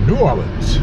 New Orleans.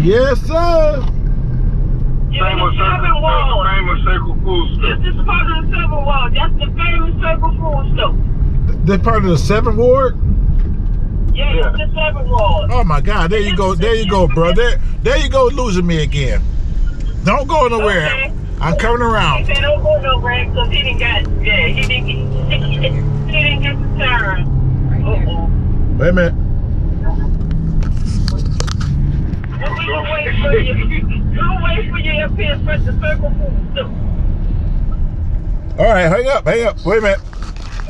Yes, sir. Famous circle food store. This is part of the 7th ward. That's the famous circle food store. That's part of the 7th ward? Yeah, it's the 7th ward. Oh my God, there you go. There you go, bro. There you go, losing me again. Don't go nowhere. Okay. I'm coming around. He said don't go nowhere because he didn't get the turn. Wait a minute. We'll wait for you up here for the circle food store. All right, hang up. Wait a minute.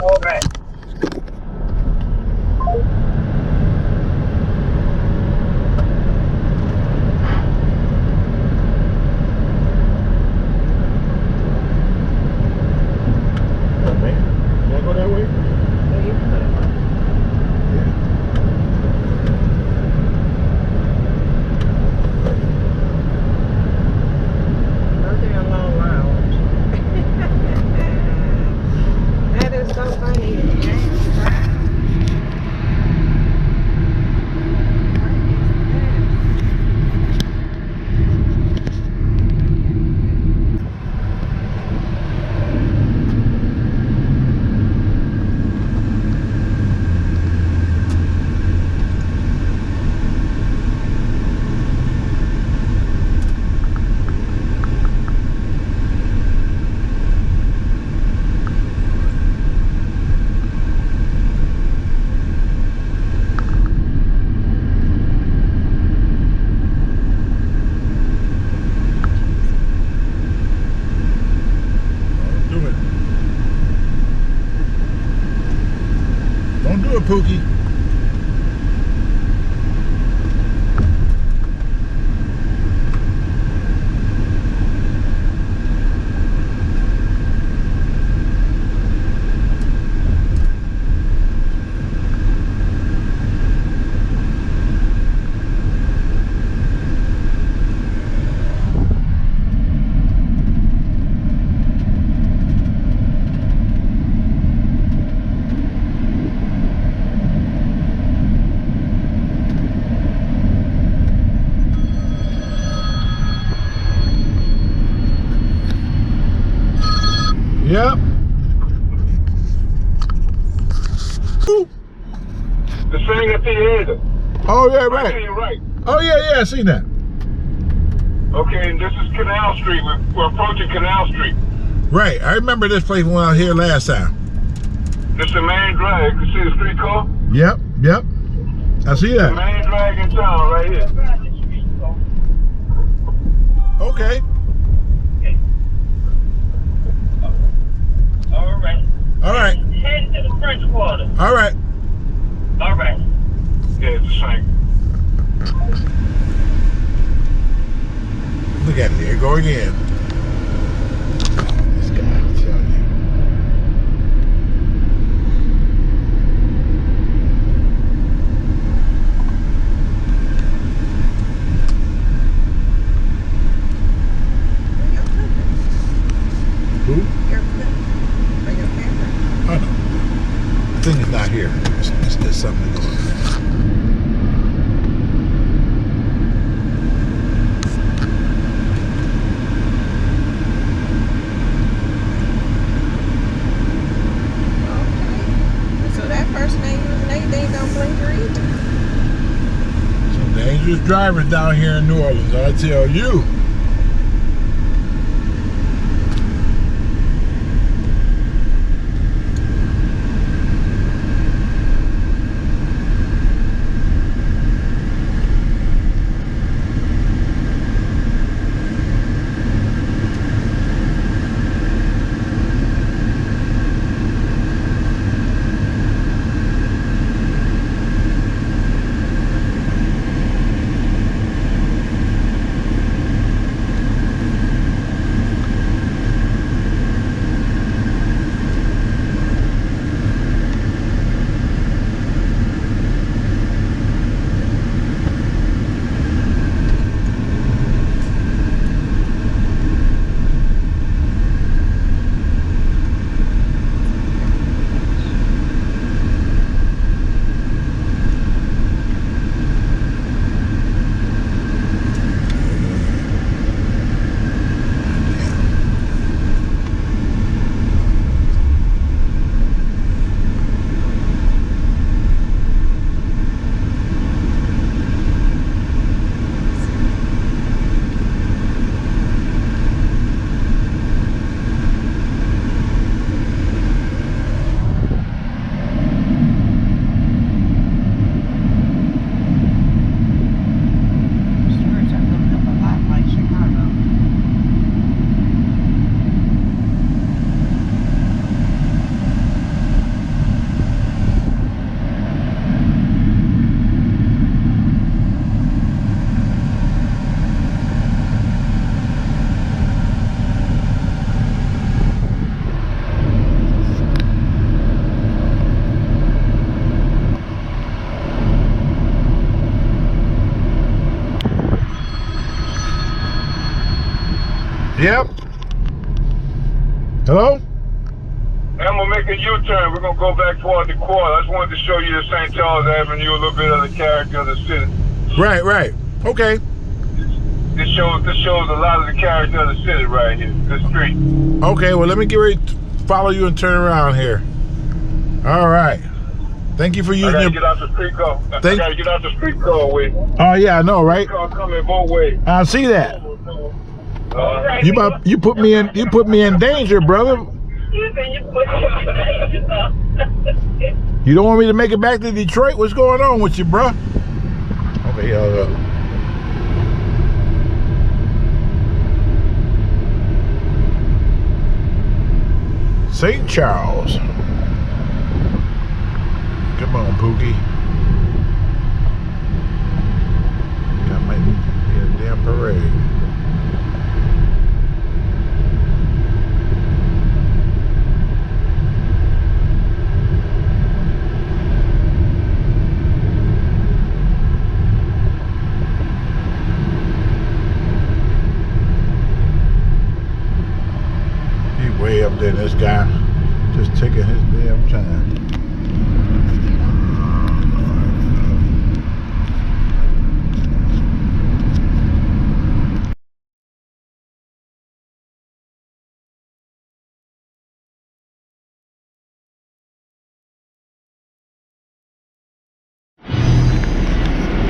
All right. Pookie. Yep. Ooh. The Singer Theater. Oh yeah, right. To your right. Oh yeah, I seen that. Okay, and this is Canal Street. We're approaching Canal Street. Right. I remember this place when I was here last time. This is the main drag. You see the street car? Yep. I see that. The main drag in town right here. Okay. All right. Head to the French Quarter. All right. Yeah, it's the same. Look at it. There you go again. This guy, I tell you. Who? Your clip or your camera. I know. The thing is not here. There's something going on. dangerous drivers down here in New Orleans, I tell you. Stewards are living up a lot like Chicago. Yep. Hello? I'm gonna make a U-turn. We're gonna go back toward the quarter. I just wanted to show you the St. Charles Avenue, a little bit of the character of the city. Right. Okay. This shows a lot of the character of the city right here, this street. Okay, well, let me get ready to follow you and turn around here. All right. Thank you for I using gotta your... get out the street car. I gotta get out the street car way. Oh, yeah, I know, right? Car coming both ways. I see that. You put me in danger, brother. You don't want me to make it back to Detroit? What's going on with you, bro? Okay, hold up. St. Charles. Come on, Pookie. That might be a damn parade. Way up there, this guy just taking his damn time.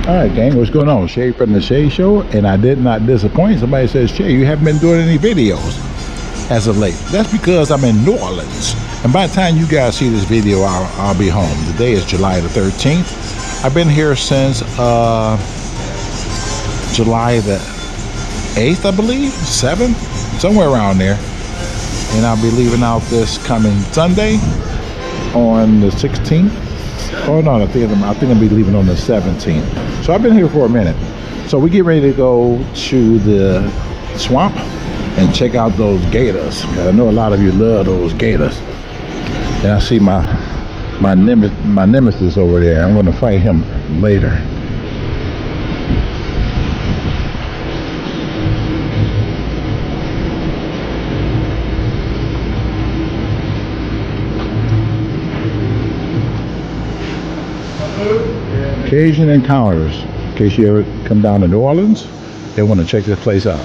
All right, gang, what's going on? Shay from the Shay Show, and I did not disappoint. Somebody says, Shay, you haven't been doing any videos as of late. That's because I'm in New Orleans, and by the time you guys see this video, I'll be home. Today is July the 13th. I've been here since July the 8th, I believe, 7th, somewhere around there. And I'll be leaving out this coming Sunday on the 16th. Oh no, I think I'll be leaving on the 17th. So I've been here for a minute. So we get ready to go to the swamp and check out those gators. I know a lot of you love those gators. And I see my nemesis over there. I'm going to fight him later. Cajun Encounters. In case you ever come down to New Orleans, they want to check this place out.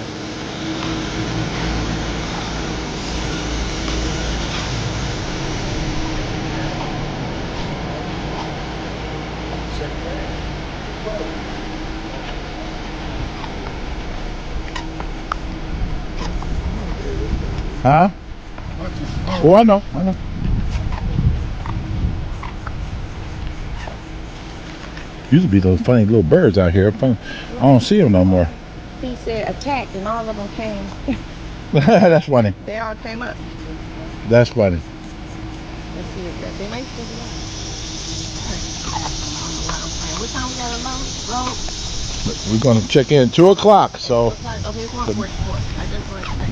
Huh? Oh, I know. I know. Used to be those funny little birds out here. I don't see them no more. He said attacked and all of them came. That's funny. They all came up. That's funny. Let's see if that. They might still be on. What time we gotta load? We're gonna check in 2 o'clock. So. Okay, it's 1:44. I just want to check.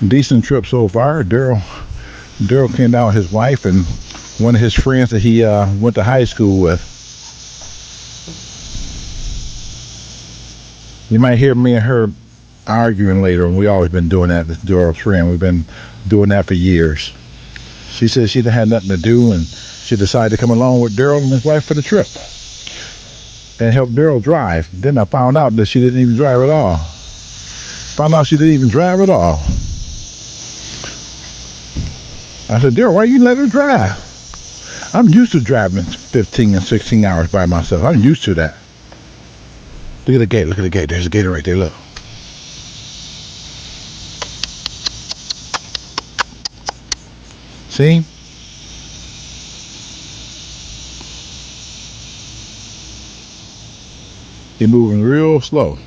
Decent trip so far. Daryl came down with his wife and one of his friends that he went to high school with. You might hear me and her arguing later, and we always been doing that. This Daryl's friend, we've been doing that for years. She said she didn't have nothing to do, and she decided to come along with Daryl and his wife for the trip and help Daryl drive. Then I found out that she didn't even drive at all. I said, Daryl, why you let her drive? I'm used to driving 15 and 16 hours by myself. I'm used to that. Look at the gate. Look at the gate. There's a gate right there. Look. See? They're moving real slow.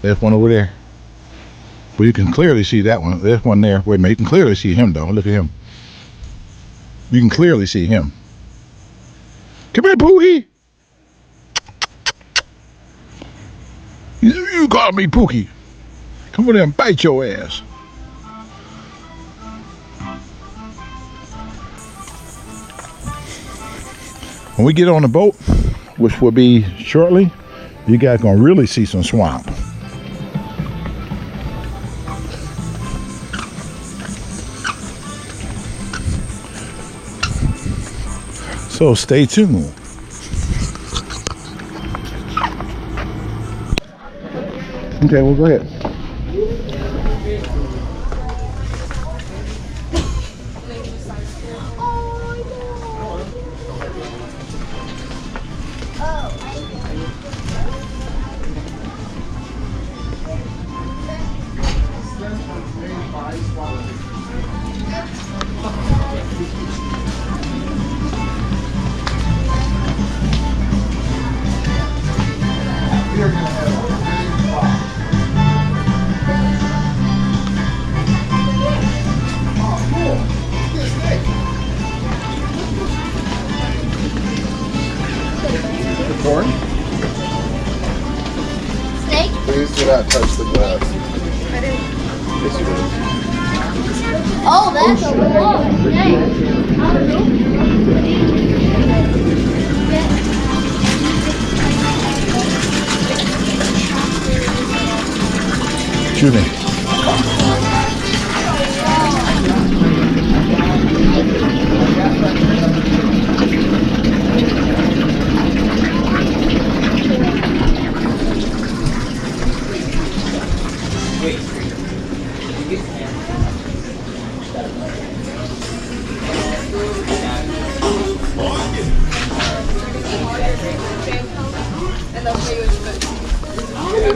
There's one over there. But you can clearly see that one. There's one there. Wait a minute. You can clearly see him, though. Look at him. You can clearly see him. Come here, Pookie. You call me Pookie. Come over there and bite your ass. When we get on the boat, which will be shortly, you guys gonna really see some swamp. So stay tuned. Okay, well, go ahead. Corn? Steak? Please do not touch the glass. Yes, you did. Oh, that's a lot. Excuse me.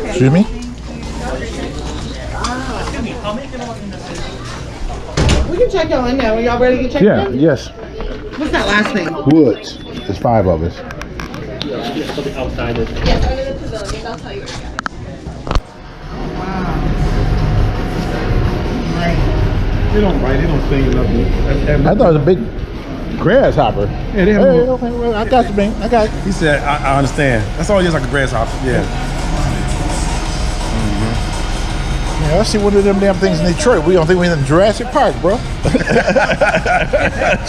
Excuse me? We can check y'all in now. Are y'all ready to get checked Yeah, in? yes. What's that last name? Woods. There's 5 of us. Yes, under the pavilion. I'll tell you where to go. Wow. They don't bite, they don't sting or nothing. I thought it was a big grasshopper. Yeah, they have Hey, more. okay, well, I got you, man. I got you. He said, I understand. That's all it is, like a grasshopper. Yeah. Yeah, I see one of them damn things in Detroit. We don't think we're in Jurassic Park, bro.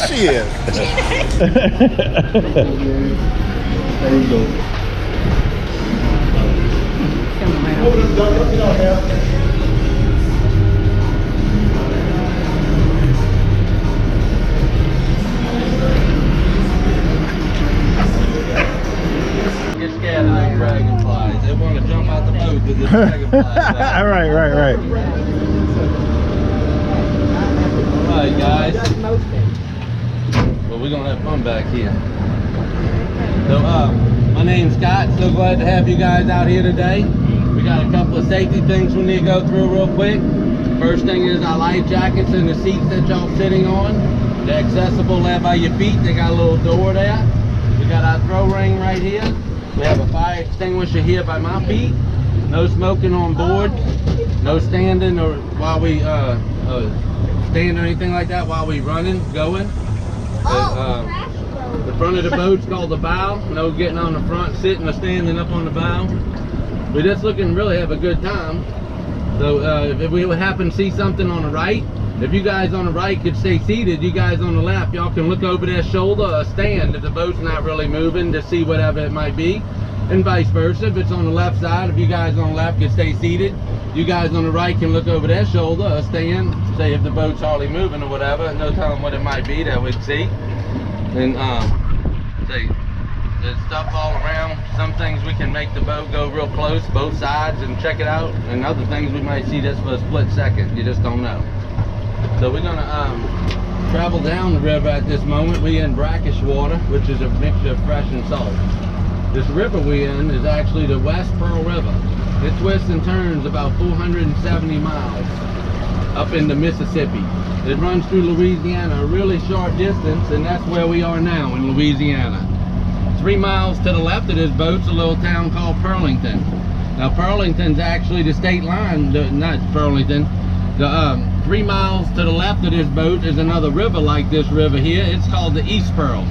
Shit. There you go. Get scared of them dragonflies. They want to jump out the boat with the dragonflies. Right. Alright guys. Well, we're gonna have fun back here. So my name's Scott. So glad to have you guys out here today. We got a couple of safety things we need to go through real quick. First thing is our life jackets and the seats that y'all sitting on. They're accessible there by your feet. They got a little door there. We got our throw ring right here. We have a fire extinguisher here by my feet. No smoking on board. No standing or while we stand or anything like that while we going. The front of the boat's called the bow. No getting on the front, sitting or standing up on the bow. We're just looking to really have a good time. So if we would happen to see something on the right, if you guys on the right could stay seated, you guys on the left, y'all can look over their shoulder or stand if the boat's not really moving to see whatever it might be. And vice versa, if it's on the left side, if you guys on the left can stay seated, you guys on the right can look over their shoulder or stand, say if the boat's hardly moving or whatever, no telling what it might be that we'd see. And say there's stuff all around. Some things we can make the boat go real close, both sides, and check it out. And other things we might see just for a split second. You just don't know. So we're gonna travel down the river at this moment. We're in brackish water, which is a mixture of fresh and salt. This river we're in is actually the West Pearl River. It twists and turns about 470 miles up into Mississippi. It runs through Louisiana a really short distance, and that's where we are now in Louisiana. 3 miles to the left of this boat's a little town called Pearlington. Now Pearlington's actually the state line, not Pearlington. 3 miles to the left of this boat is another river like this river here. It's called the East Pearl.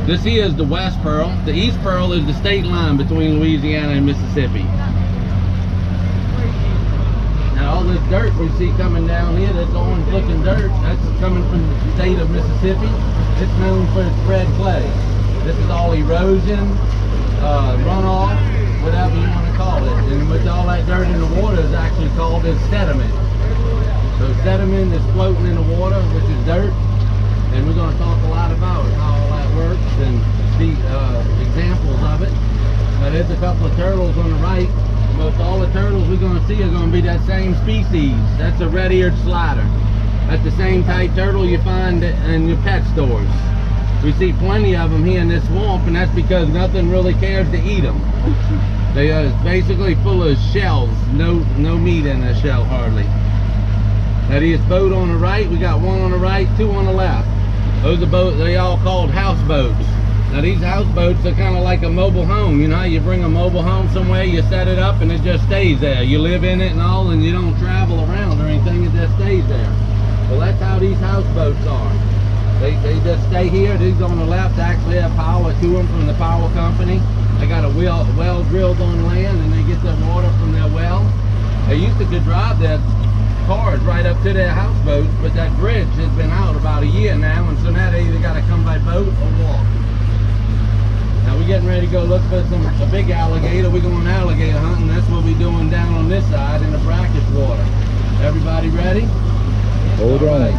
This here is the West Pearl. The East Pearl is the state line between Louisiana and Mississippi. Now all this dirt we see coming down here, this orange looking dirt, that's coming from the state of Mississippi. It's known for its red clay. This is all erosion, runoff, whatever you want to call it. And with all that dirt in the water is actually called as sediment. So sediment is floating in the water, which is dirt. And we're going to talk a lot about how all that works and see examples of it. Now there's a couple of turtles on the right. Most all the turtles we're going to see are going to be that same species. That's a red-eared slider. That's the same type turtle you find in your pet stores. We see plenty of them here in this swamp, and that's because nothing really cares to eat them. They are basically full of shells, no meat in a shell hardly. Now this boat on the right, we got one on the right, two on the left. Those are boats, they all called houseboats. Now these houseboats are kind of like a mobile home. You know how you bring a mobile home somewhere, you set it up and it just stays there. You live in it and all, and you don't travel around or anything, it just stays there. Well, that's how these houseboats are. They just stay here. These on the left actually have power to them from the power company. They got a well drilled on land, and they get their water from their well. They used to could drive their cars right up to their houseboats, but that bridge has been out about a year now, and so now they either got to come by boat or walk. Now we're getting ready to go look for a big alligator. We're going alligator hunting. That's what we're doing down on this side in the brackish water. Everybody ready? Hold on. Right.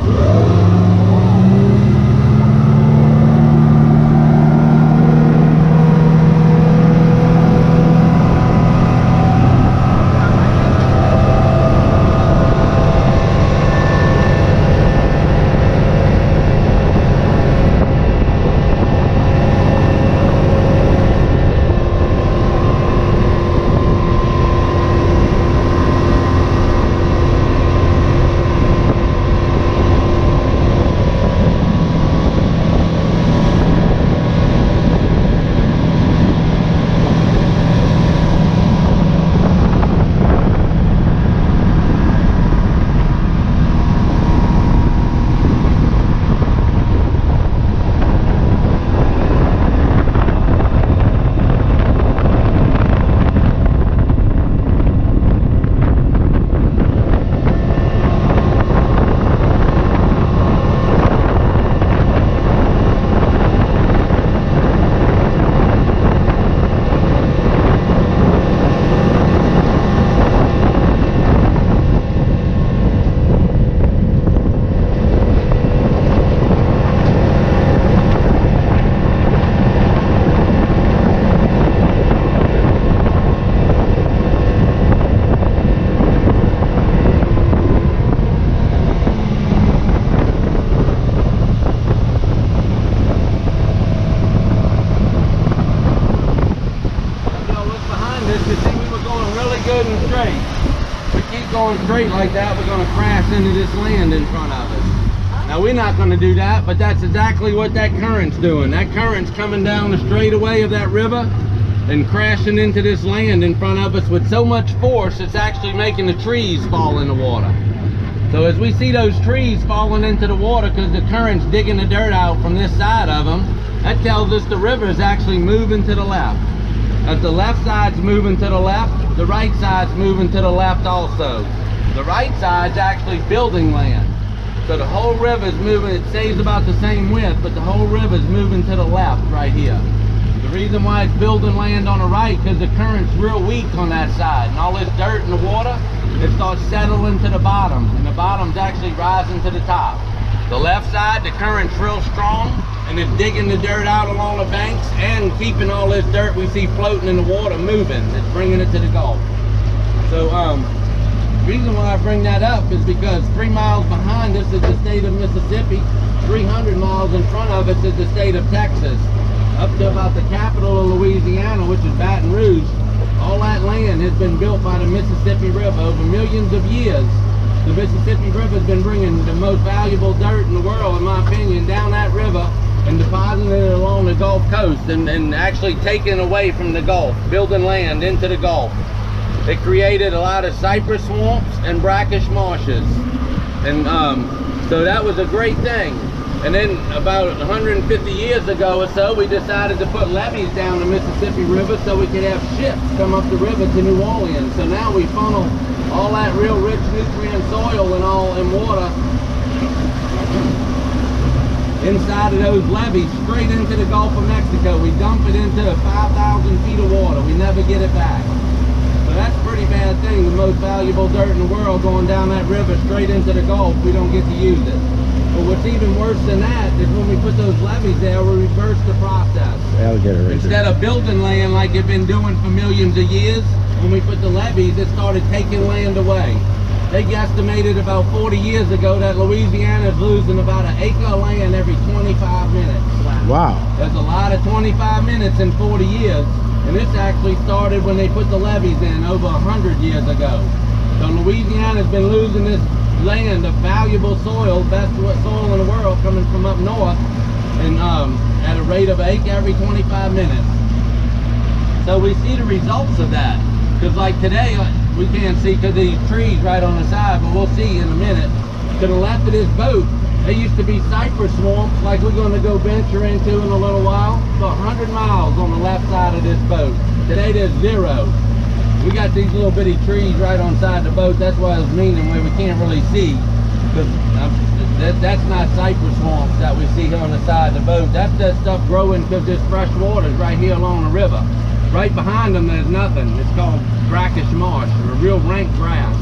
straight like that, we're gonna crash into this land in front of us. Now we're not gonna do that, but that's exactly what that current's doing. That current's coming down the straightaway of that river and crashing into this land in front of us with so much force, it's actually making the trees fall in the water. So as we see those trees falling into the water because the current's digging the dirt out from this side of them, that tells us the river is actually moving to the left. As the left side's moving to the left, the right side's moving to the left also. The right side's actually building land. So the whole river's moving, it stays about the same width, but the whole river's moving to the left right here. The reason why it's building land on the right, because the current's real weak on that side. And all this dirt in the water, it starts settling to the bottom. And the bottom's actually rising to the top. The left side, the current's real strong, and it's digging the dirt out along the banks and keeping all this dirt we see floating in the water moving. It's bringing it to the Gulf. So, the reason why I bring that up is because 3 miles behind us is the state of Mississippi. 300 miles in front of us is the state of Texas. Up to about the capital of Louisiana, which is Baton Rouge, all that land has been built by the Mississippi River over millions of years. The Mississippi River has been bringing the most valuable dirt in the world, in my opinion, down that river and depositing it along the Gulf Coast and actually taking away from the Gulf, building land into the Gulf. It created a lot of cypress swamps and brackish marshes. And so that was a great thing. And then about 150 years ago or so, we decided to put levees down the Mississippi River so we could have ships come up the river to New Orleans. So now we funnel all that real rich nutrient soil and all in water inside of those levees straight into the Gulf of Mexico. We dump it into 5,000 feet of water. We never get it back. So that's a pretty bad thing. The most valuable dirt in the world going down that river straight into the Gulf. We don't get to use it. But what's even worse than that is when we put those levees there, we reverse the process. Alligator right Instead of building land like it's been doing for millions of years, when we put the levees, it started taking land away. They guesstimated about 40 years ago that Louisiana is losing about an acre of land every 25 minutes. Wow. There's a lot of 25 minutes in 40 years. And this actually started when they put the levees in over 100 years ago. So Louisiana's been losing this land of valuable soil, best soil in the world, coming from up north, and at a rate of an acre every 25 minutes. So we see the results of that. Because like today, we can't see because of these trees right on the side, but we'll see in a minute. To the left of this boat, there used to be cypress swamps like we're going to go venture into in a little while. So 100 miles on the left side of this boat. Today there's 0. We got these little bitty trees right on side the boat. That's why it's meaning where we can't really see. Because that's not cypress swamps that we see here on the side of the boat. That's that stuff growing because there's fresh waters right here along the river. Right behind them there's nothing. It's called brackish marsh, or real rank grass.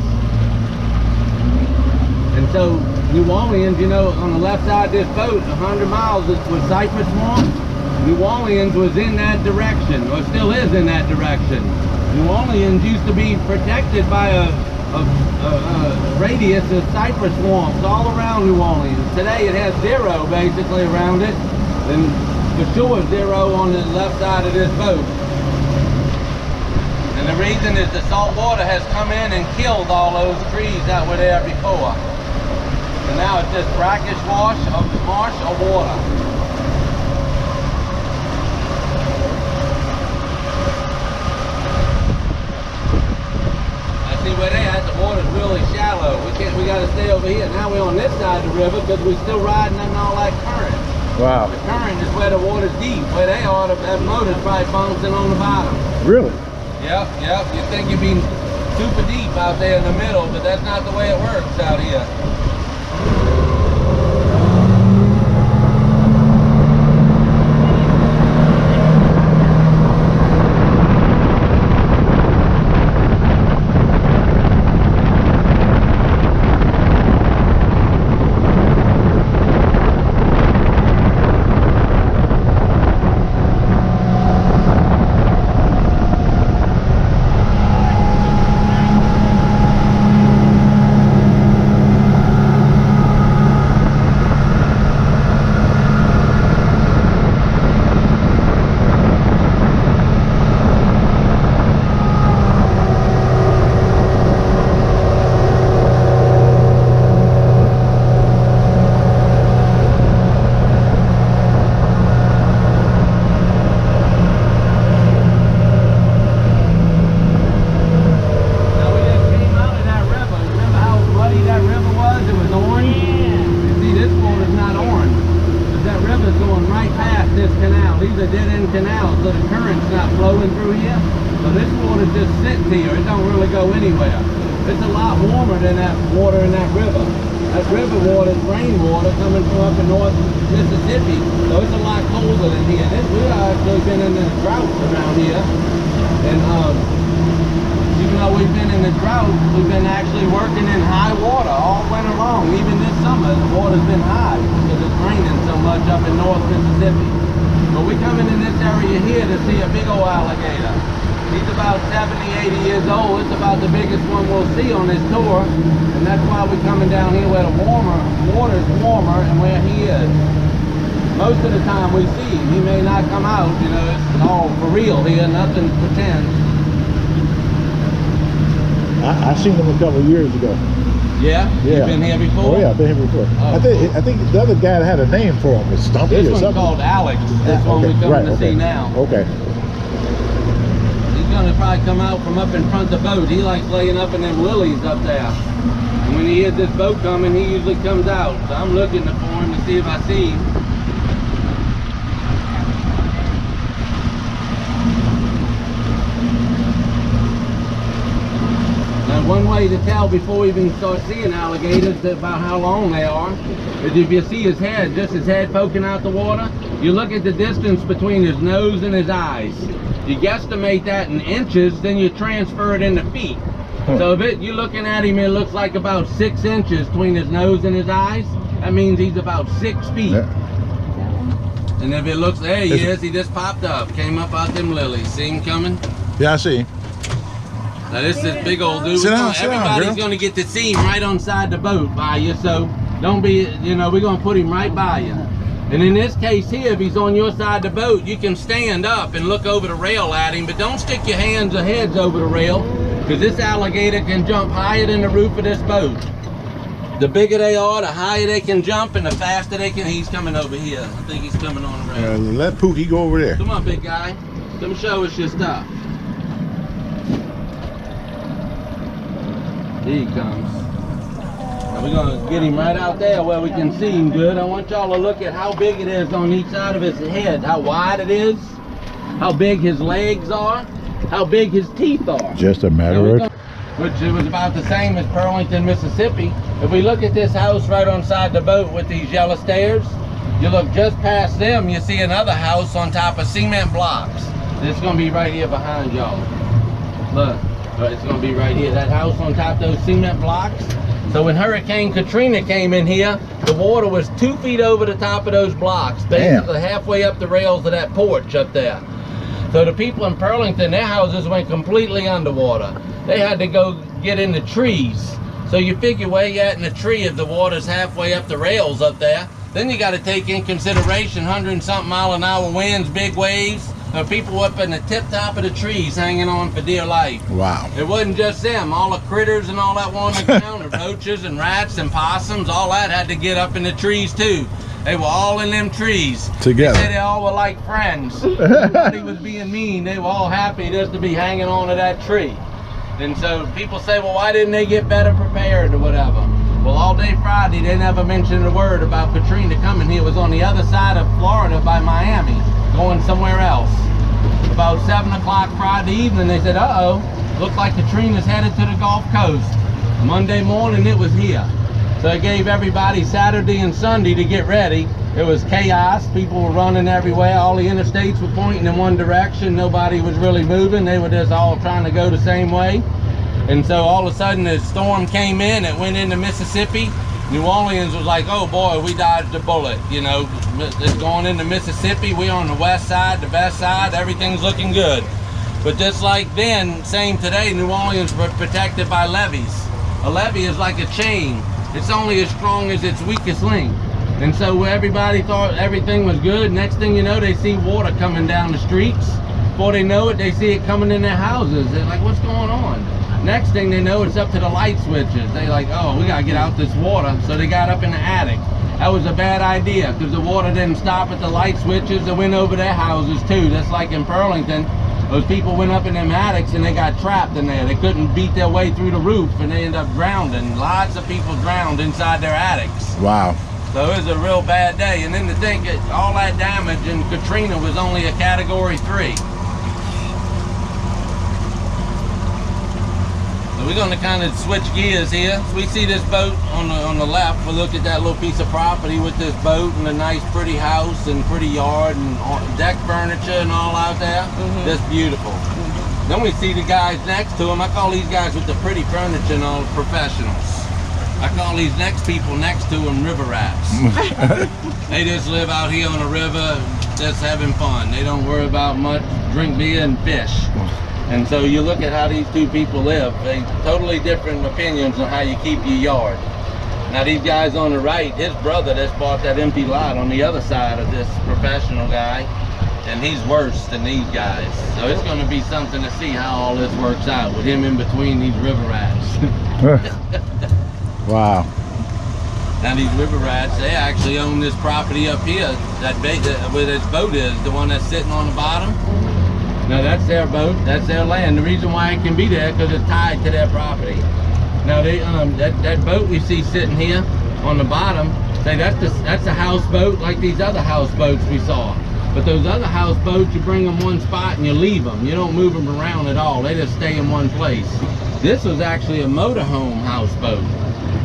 And so New Orleans, you know, on the left side of this boat, 100 miles was cypress swamp. New Orleans was in that direction, or still is in that direction. New Orleans used to be protected by a radius of cypress swamps all around New Orleans. Today it has 0 basically around it, and for sure 0 on the left side of this boat. And the reason is the salt water has come in and killed all those trees that were there before. And now it's just brackish marsh or water. I see where they at, the water's really shallow. We gotta stay over here. Now we're on this side of the river because we're still riding in all that current. Wow. The current is where the water's deep. Where they are, that motor's probably bouncing on the bottom. Really? Yep. You think you'd be super deep out there in the middle, but that's not the way it works out here. here. It don't really go anywhere. It's a lot warmer than that water in that river. That river water is rainwater coming from up in North Mississippi, so it's a lot colder than here. We've actually been in the drought around here, and even though we've been in the drought, we've been actually working in high water all winter long. Even this summer, the water's been high because it's raining so much up in North Mississippi. But we're coming in this area here to see a big old alligator. He's about 70, 80 years old. It's about the biggest one we'll see on this tour. And that's why we're coming down here where the water's warmer and where he is. Most of the time we see him. He may not come out, you know, it's all for real here, nothing pretend. I seen him a couple of years ago. Yeah? Yeah. You've been here before? Oh yeah, I've been here before. Oh, I think the other guy had a name for him, was Stumpy this or one's something. called Alex. This one we're coming to see now. Okay. He's gonna probably come out from up in front of the boat. He likes laying up in them lilies up there. And when he hears this boat coming, he usually comes out. So I'm looking for him to see if I see him. Now one way to tell before we even start seeing alligators about how long they are is if you see his head, just his head poking out the water, you look at the distance between his nose and his eyes. You guesstimate that in inches, then you transfer it into feet. So if you're looking at him, it looks like about 6 inches between his nose and his eyes. That means he's about 6 feet. Yeah. And if it looks, there he is, he just popped up, came up out them lilies. See him coming? Yeah, I see. Now this is big old dude. Everybody's gonna get to see him right on side the boat by you, so don't be, you know, we're gonna put him right by you. And in this case here, if he's on your side of the boat, you can stand up and look over the rail at him, but don't stick your hands or heads over the rail, because this alligator can jump higher than the roof of this boat. The bigger they are, the higher they can jump, and the faster they can. He's coming over here. I think he's coming on the rail. Let Pookie go over there. Come on, big guy. Come show us your stuff. Here he comes. Now we're gonna get him right out there where we can see him good. I want y'all to look at how big it is on each side of his head, how wide it is, how big his legs are, how big his teeth are. Just a matter of... Which it was about the same as Pearlington, Mississippi. If we look at this house right on side the boat with these yellow stairs, you look just past them, you see another house on top of cement blocks. It's gonna be right here behind y'all. Look, it's gonna be right here. That house on top of those cement blocks. So when Hurricane Katrina came in here, the water was 2 feet over the top of those blocks, basically halfway up the rails of that porch up there. So the people in Pearlington, their houses went completely underwater. They had to go get in the trees. So you figure where you at in the tree if the water's halfway up the rails up there. Then you got to take in consideration 100-something mile-an-hour winds, big waves. People up in the tip top of the trees hanging on for dear life. Wow. It wasn't just them. All the critters and all that were on the ground, the roaches and rats and possums, all that had to get up in the trees too. They were all in them trees. Together. They said they all were like friends. Nobody was being mean. They were all happy just to be hanging on to that tree. And so people say, well, why didn't they get better prepared or whatever? Well, all day Friday, they never mentioned a word about Katrina coming here. It was on the other side of Florida by Miami, going somewhere else. About 7 o'clock Friday evening, they said, uh-oh, looks like Katrina's headed to the Gulf Coast. Monday morning, it was here. So it gave everybody Saturday and Sunday to get ready. It was chaos. People were running everywhere. All the interstates were pointing in one direction. Nobody was really moving. They were just all trying to go the same way. And so all of a sudden, the storm came in. It went into Mississippi. New Orleans was like, oh boy, we dodged a bullet. You know, it's going into Mississippi. We're on the west side, the best side. Everything's looking good. But just like then, same today, New Orleans were protected by levees. A levee is like a chain. It's only as strong as its weakest link. And so everybody thought everything was good. Next thing you know, they see water coming down the streets. Before they know it, they see it coming in their houses. They're like, what's going on? Next thing they know, it's up to the light switches. They like, oh, we gotta get out this water. So they got up in the attic. That was a bad idea because the water didn't stop at the light switches. It went over their houses too. That's like in Pearlington. Those people went up in them attics and they got trapped in there. They couldn't beat their way through the roof and they ended up drowning. Lots of people drowned inside their attics. Wow. So it was a real bad day. And then to think that all that damage in Katrina was only a Category 3. we're gonna kind of switch gears here. We see this boat on the left. We look at that little piece of property with this boat and a nice pretty house and pretty yard and deck furniture and all out there. That's beautiful. Then we see the guys next to him. I call these guys with the pretty furniture and all professionals. I call these next people next to them river rats. They just live out here on the river, just having fun. They don't worry about much, drink beer and fish. And so you look at how these two people live. They totally different opinions on how you keep your yard. Now these guys on the right, his brother just bought that empty lot on the other side of this professional guy, and he's worse than these guys. So it's going to be something to see how all this works out with him in between these river rats. Wow. Now these river rats, they actually own this property up here, where this boat is, the one that's sitting on the bottom. Now that's their boat, that's their land. The reason why it can be there because it's tied to their property. Now they that boat we see sitting here on the bottom, say that's a houseboat like these other houseboats we saw. But those other houseboats, you bring them one spot and you leave them. You don't move them around at all. They just stay in one place. This was actually a motorhome houseboat.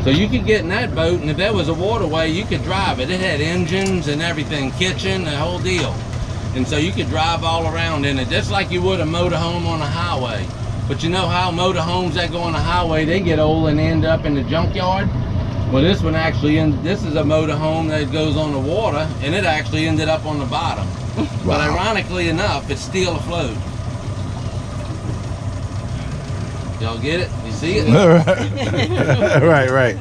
So you could get in that boat, and if there was a waterway, you could drive it. It had engines and everything, kitchen, the whole deal. And so you could drive all around in it, just like you would a motorhome on a highway. But you know how motorhomes that go on a highway, they get old and end up in the junkyard? Well, this one actually, this is a motorhome that goes on the water, and it actually ended up on the bottom. Wow. But ironically enough, it's still afloat. Y'all get it? You see it? Right.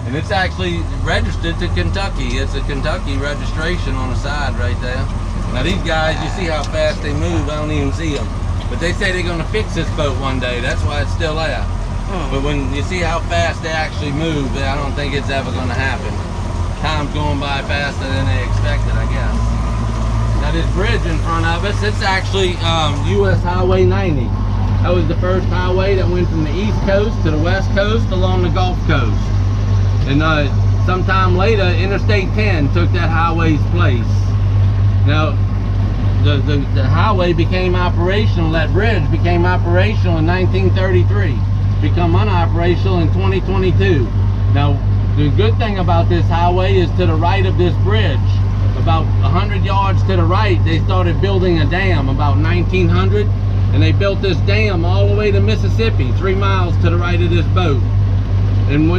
And it's actually registered to Kentucky. It's a Kentucky registration on the side right there. Now these guys, you see how fast they move, I don't even see them. But they say they're gonna fix this boat one day. That's why it's still there. But when you see how fast they actually move, I don't think it's ever gonna happen. Time's going by faster than they expected, I guess. Now this bridge in front of us, it's actually US Highway 90. That was the first highway that went from the East Coast to the West Coast along the Gulf Coast. And sometime later, Interstate 10 took that highway's place. Now, the highway became operational, that bridge became operational in 1933, become unoperational in 2022. Now, the good thing about this highway is to the right of this bridge, about 100 yards to the right, they started building a dam about 1900. And they built this dam all the way to Mississippi, 3 miles to the right of this boat. And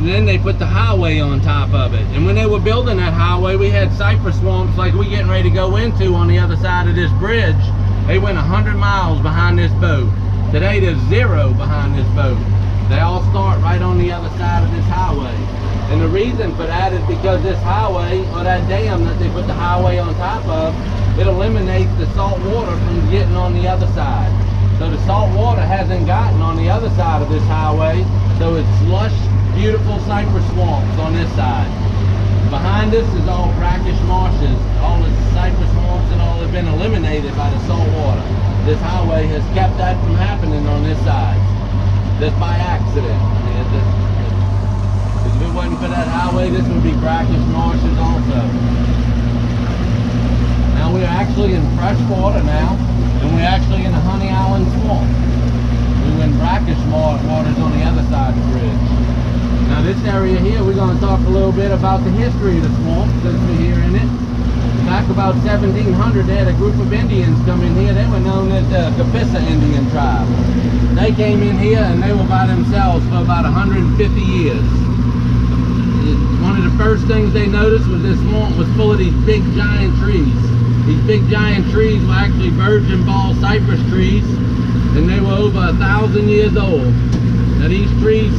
then they put the highway on top of it. And when they were building that highway, we had cypress swamps like we're getting ready to go into on the other side of this bridge. They went 100 miles behind this boat. Today there's 0 behind this boat. They all start right on the other side of this highway. And the reason for that is because this highway, or that dam that they put the highway on top of, it eliminates the salt water from getting on the other side. So the salt water hasn't gotten on the other side of this highway, so it's lush, beautiful cypress swamps on this side. Behind us is all brackish marshes. All the cypress swamps and all have been eliminated by the salt water. This highway has kept that from happening on this side. Just by accident. I mean, if it wasn't for that highway, this would be brackish marshes also. Now we're actually in fresh water now, and we're actually in the Honey Island Swamp. We were in brackish waters on the other side of the bridge. Now this area here, we're going to talk a little bit about the history of the swamp, since we're here in it. Back about 1700, they had a group of Indians come in here. They were known as the Kapisa Indian tribe. They came in here and they were by themselves for about 150 years. One of the first things they noticed was this swamp was full of these big giant trees. These big giant trees were actually virgin ball cypress trees, and they were over 1,000 years old. Now these trees,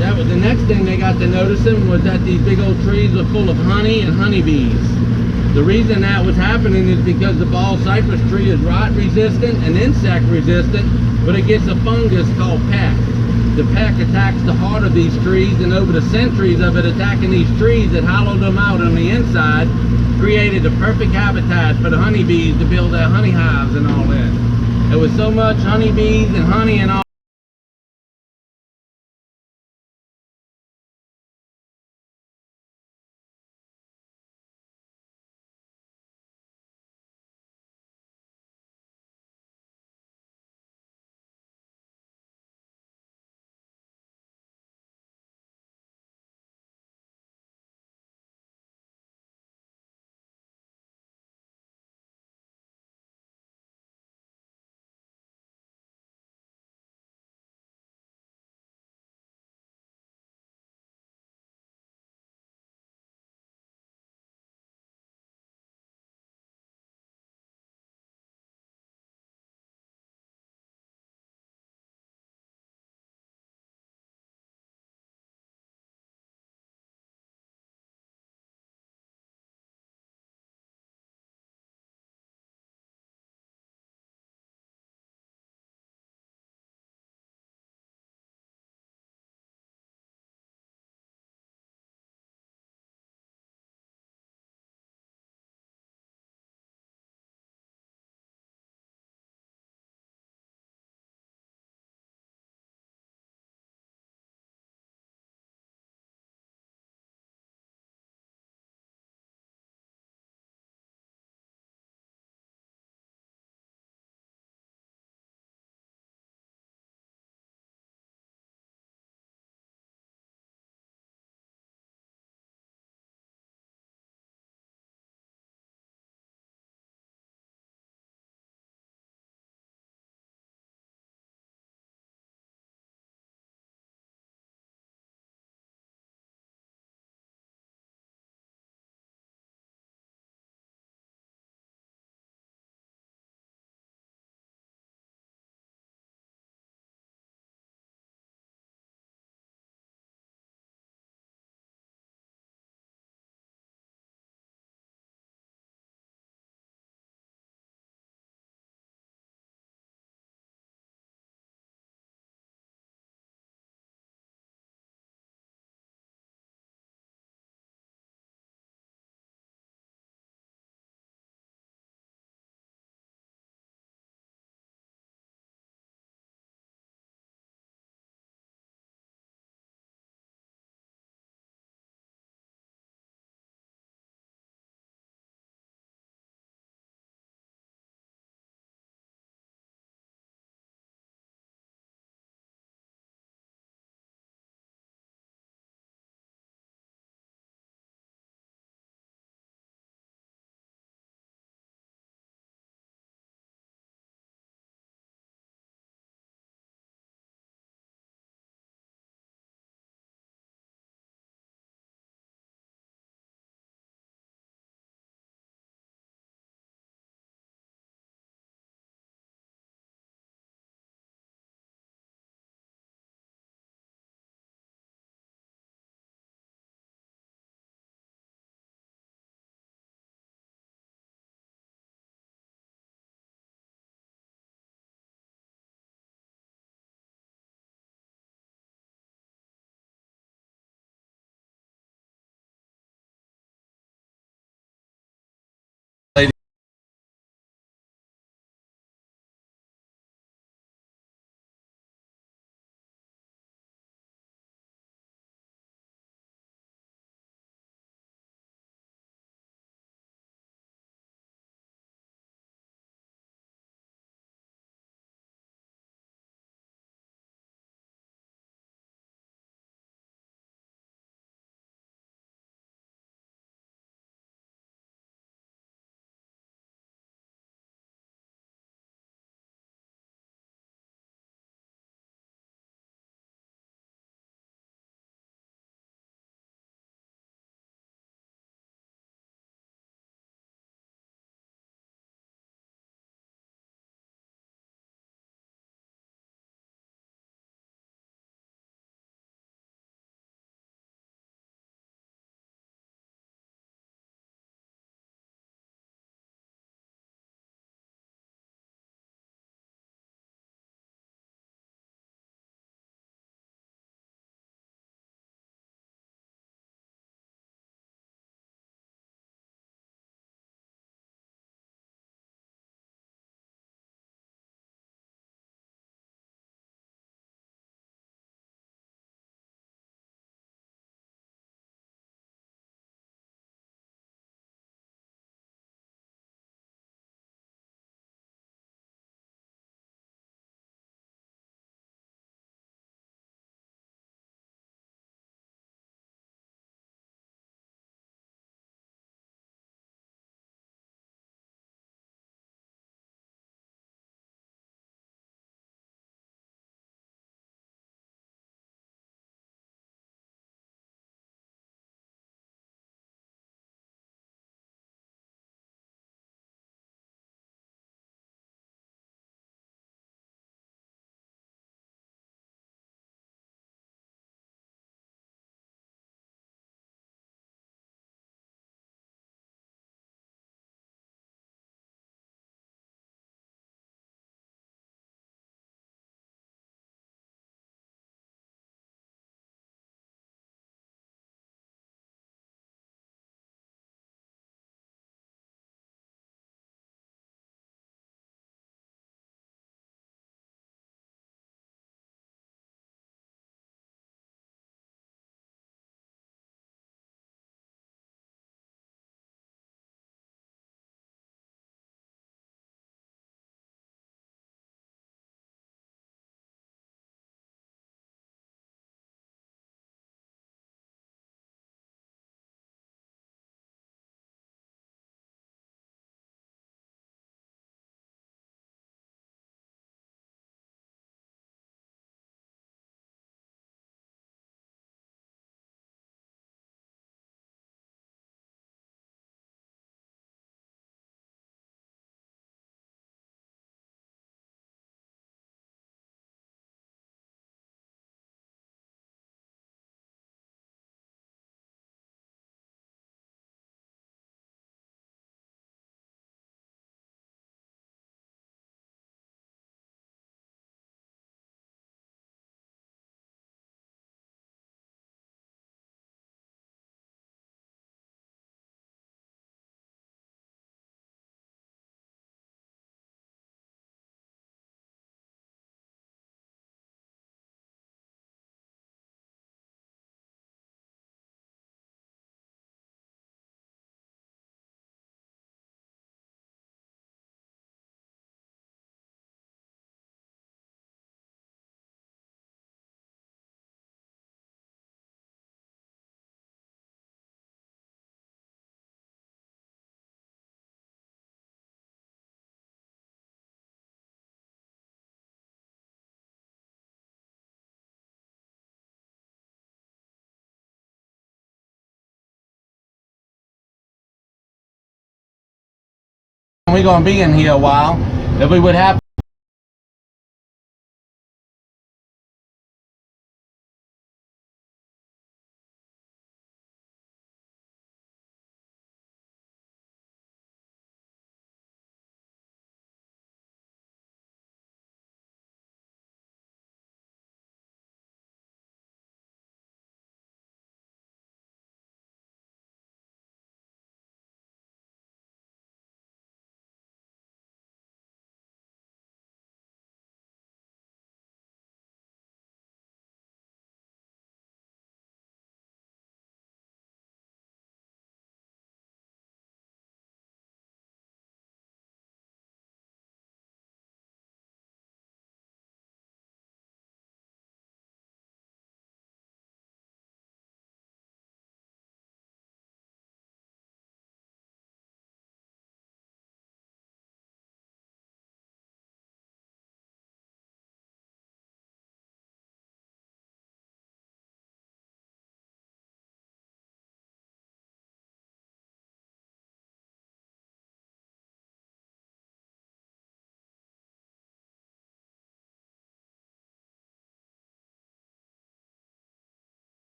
that was the next thing they got to noticing, was that these big old trees were full of honey and honeybees. The reason that was happening is because the ball cypress tree is rot resistant and insect resistant, but it gets a fungus called peck. The peck attacks the heart of these trees, and over the centuries of it attacking these trees, it hollowed them out on the inside, created a perfect habitat for the honeybees to build their honey hives and all that. There was so much honeybees and honey and all we're gonna be in here a while, if we would happen